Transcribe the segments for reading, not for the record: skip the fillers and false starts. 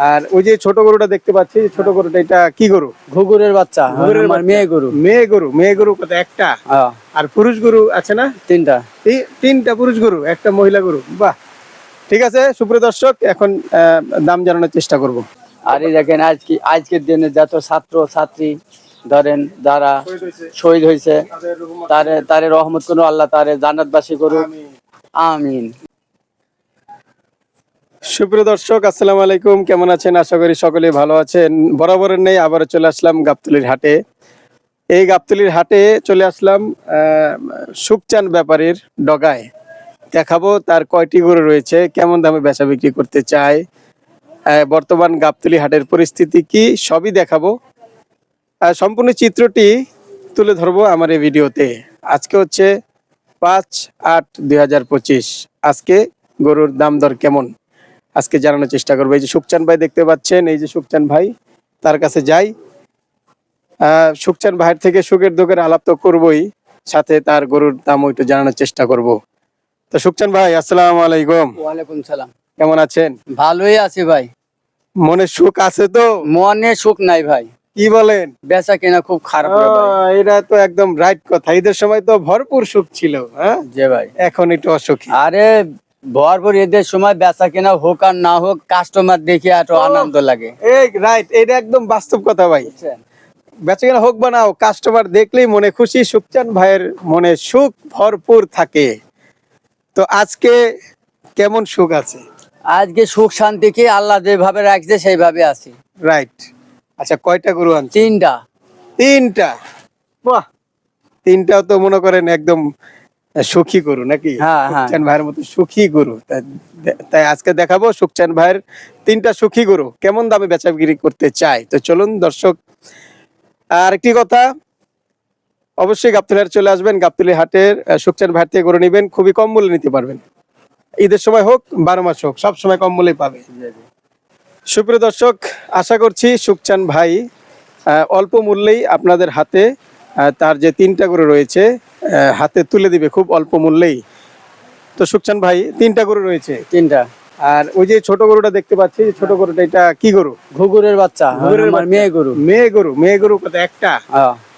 আর ওই যে ছোট গরুটা দেখতে পাচ্ছি, ছোট গরুটা এটা কি গরু? ঘুঘুরের বাচ্চা, মেয়ে গরু। মেয়ে গরু কত? একটা। আর পুরুষ গরু আছে না? তিনটা। তিনটা পুরুষ গরু, একটা মহিলা গরু। বাহ, ঠিক আছে সুপ্রিয় দর্শক, এখন দাম জানানোর চেষ্টা করব। আর এই দেখেন আজকের দিনে যত ছাত্র ছাত্রী ধরেন যারা শহীদ হয়েছে তারে রহমত করুন আল্লাহ, তারে জান্নাতবাসী করুন, আমিন। সুপ্রিয় দর্শক, আসসালামু আলাইকুম। কেমন আছেন? আশা করি সকলেই ভালো আছেন। বরাবরের নেই আবারও চলে আসলাম গাবতলীর হাটে। এই গাবতলীর হাটে চলে আসলাম সুখচান ব্যাপারীর ডগায়। দেখাবো তার কয়টি গরু রয়েছে, কেমন দামে বেচা বিক্রি করতে চায়, বর্তমান গাবতলী হাটের পরিস্থিতি কি, সবই দেখাবো। সম্পূর্ণ চিত্রটি তুলে ধরবো আমার এই ভিডিওতে। আজকে হচ্ছে 5/8/2025। আজকে গরুর দাম দর কেমন আজকে জানানোর চেষ্টা করবো। এই যে সুখচান ভাই দেখতে পাচ্ছেন, এই যে সুখচান ভাই, তার কাছে যাই। সুখচান ভাইয়ের থেকে সুখের দুঃখের আলাপ তো করবোই, সাথে তার গরুর দাম একটু জানানোর চেষ্টা করব। তো সুখচান ভাই, আসসালামু আলাইকুম। ওয়ালাইকুম সালাম। কেমন আছেন? ভালোই আছি ভাই। মনে সুখ আছে তো? মনে সুখ নাই ভাই। কি বলেন? বেচা কেনা খুব খারাপ। এটা তো একদম রাইট কথা। ঈদের সময় তো ভরপুর সুখ ছিল, হ্যাঁ জি ভাই। এখন একটু অসুখী। আরে ভরপুর ঈদের সময় বেচা কেনা হোক আর না হোক, কাস্টমার দেখে এত আনন্দ লাগে। এই রাইট, এটা একদম বাস্তব কথা ভাই। বেচাকেনা হোক বা না হোক, কাস্টমার দেখলেই মনে খুশি। সুখচান ভাইয়ের মনে সুখ ভরপুর থাকে। তো আজকে কেমন সুখ আছে? আজকে সুখ শান্তি কি আল্লাহ যেভাবে রাখছে সেইভাবে আছি। রাইট। আচ্ছা, কয়টা গরু আনছেন? তিনটা। তিনটা? বাহ, তিনটাও তো মনে করেন একদম সুখী গরু নাকি? সুখচান ভাইয়ের মতো সুখী গরু। তাই আজকে দেখাবো সুখচান ভাইয়ের তিনটা সুখী গরু কেমন দামে বেচা বিক্রি করতে চায়। তো চলুন দর্শক, আর একটি কথা, অবশ্যই গাবতলী হাটে চলে আসবেন। গাবতলী হাটের সুখচান ভাইয়ের থেকে গরু নিবেন, খুবই কম মূল্যে নিতে পারবেন। ঈদের সময় হোক, 12 মাস হোক, সব সময় কম মূল্যে পাবে। সুপ্রিয় দর্শক, আশা করছি সুখচান ভাই অল্প মূল্যেই আপনাদের হাতে তার যে তিনটা গরু রয়েছে হাতে তুলে দিবে খুব অল্প মূল্যেই। তো সুখচান ভাই, তিনটা গরু রয়েছে? তিনটা। আর ওই যে ছোট গরুটা দেখতে পাচ্ছি, ছোট গরুটা এটা কি গরু? ঘুঘুরের বাচ্চা, মেয়ে গরু। মেয়ে গরু কত? একটা।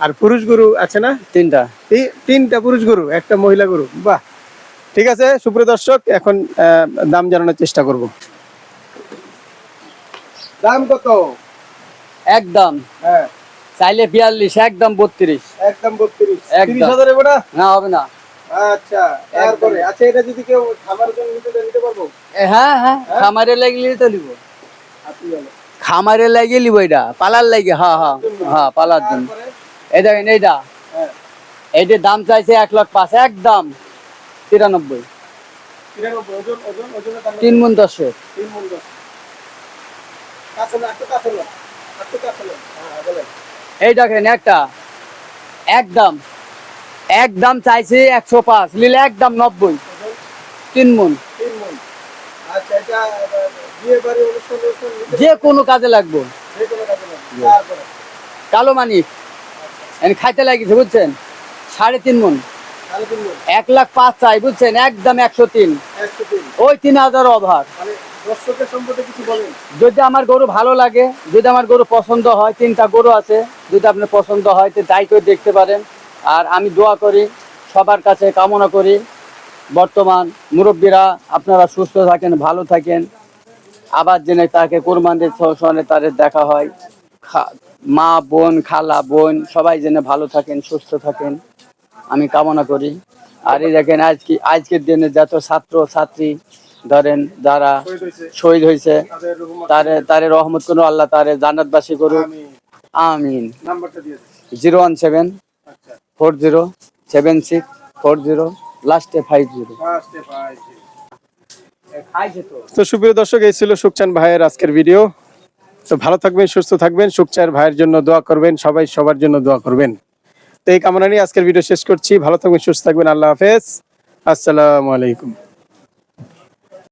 আর পুরুষ গরু আছে না? তিনটা। তিনটা পুরুষ গরু, একটা মহিলা গরু। বাহ, ঠিক আছে সুপ্রিয় দর্শক, এখন দাম জানানোর চেষ্টা করব। দাম কত? একদম চাইলে 42, একদম 32। একদম 32। 30,000 এ বড়া না হবে না। আচ্ছা, তারপরে আচ্ছা, এটা যদি কেউ খামারের জন্য নিতে পারবো? হ্যাঁ, খামারে লাগিয়ে তো নিব। খামারে লাগিয়ে নিব, এটা পালার লাগে। হ্যাঁ, পালার জন্য। এই দেখেন এইটা, এইটার দাম চাইছে 1,05,000, একদম 93। 3 মণ 10। এই দেখেন একটা, একদম চাইছে 105, নিলে একদম 90। 3 মণ। যে কোনো কাজে লাগবে। কালো মানিক খাইতে লাগিয়েছে বুঝছেন, 3.5 মণ। 1,05,000 চাই বুঝছেন, একদম 103। ওই 3,000 অভার। যদি আমার গরু ভালো লাগে, যদি আমার গরু পছন্দ হয়, তিনটা গরু আছে, যদি আপনার পছন্দ হয় তো তাই করে দেখতে পারেন। আর আমি দোয়া করি, সবার কাছে কামনা করি বর্তমান মুরব্বীরা আপনারা সুস্থ থাকেন, ভালো থাকেন, আবার জেনে তাকে কোরবানির সনে তাদের দেখা হয়। মা বোন, খালা বোন সবাই জেনে ভালো থাকেন, সুস্থ থাকেন, আমি কামনা করি। আর এই দেখেন আজকের দিনে যত ছাত্র ছাত্রী ধরেন যারা শহীদ হয়েছে তারে রহমত করুন আল্লাহ, তারে জান্নাতবাসী করুন, আমিন। 017407640 লাস্টে 50। তো সুপ্রিয় দর্শক, এই ছিল সুখচান ভাইয়ের আজকের ভিডিও। তো ভালো থাকবেন, সুস্থ থাকবেন, সুখচান ভাইয়ের জন্য দোয়া করবেন, সবাই সবার জন্য দোয়া করবেন। তো এই কামনা নিয়ে আজকের ভিডিও শেষ করছি। ভালো থাকবেন, সুস্থ থাকবেন, আল্লাহ হাফেজ, আসসালামু আলাইকুম।